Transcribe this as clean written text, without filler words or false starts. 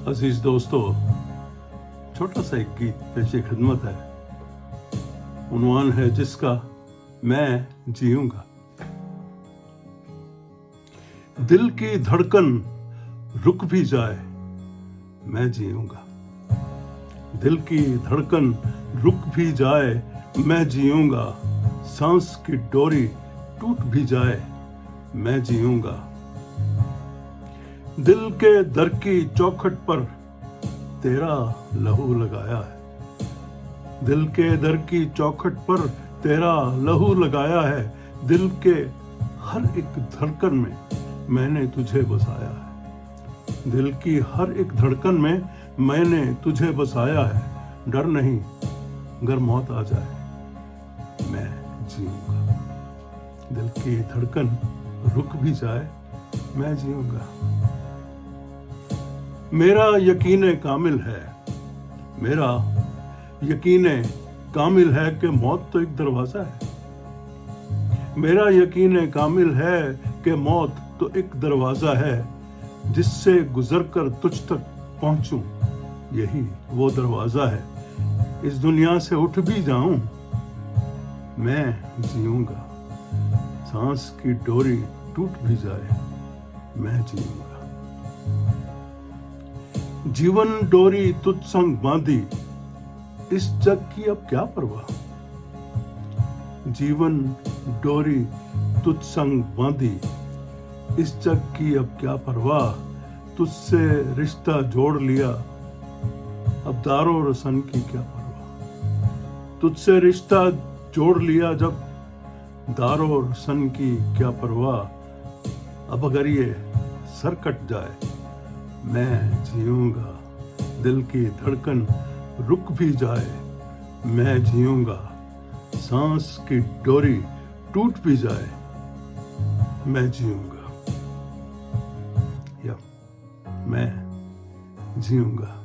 अजीज दोस्तों, छोटा सा एक गीत पेशे खिदमत है। उन्वान है जिसका मैं जीऊंगा। दिल की धड़कन रुक भी जाए मैं जीऊंगा। दिल की धड़कन रुक भी जाए मैं जीऊंगा। सांस की डोरी टूट भी जाए मैं जीऊंगा। दिल के दर की चौखट पर तेरा लहू लगाया है। दिल के दर की चौखट पर तेरा लहू लगाया है। दिल के हर एक धड़कन में मैंने तुझे बसाया है। दिल की हर एक धड़कन में मैंने तुझे बसाया है। डर नहीं, अगर मौत आ जाए मैं जीऊंगा। दिल की धड़कन रुक भी जाए मैं जीऊंगा। मेरा यकीन कामिल है, मेरा यकीन कामिल है कि मौत तो एक दरवाजा है। मेरा यकीन कामिल है कि मौत तो एक दरवाजा है। जिससे गुजरकर तुझ तक पहुंचूं, यही वो दरवाजा है। इस दुनिया से उठ भी जाऊं मैं जीऊंगा। सांस की डोरी टूट भी जाए मैं जीऊंगा। जीवन डोरी तुझ संग बांधी, इस जग की अब क्या परवाह। जीवन डोरी तुझ संग बांधी, इस जग की अब क्या परवाह। तुझसे रिश्ता जोड़ लिया, अब दारो रसन की क्या परवाह। तुझसे रिश्ता जोड़ लिया जब, दारो रसन की क्या परवाह। अब अगर ये सर कट जाए मैं जीऊंगा। दिल की धड़कन रुक भी जाए मैं जीऊंगा। सांस की डोरी टूट भी जाए मैं जीऊंगा, या मैं जीऊंगा।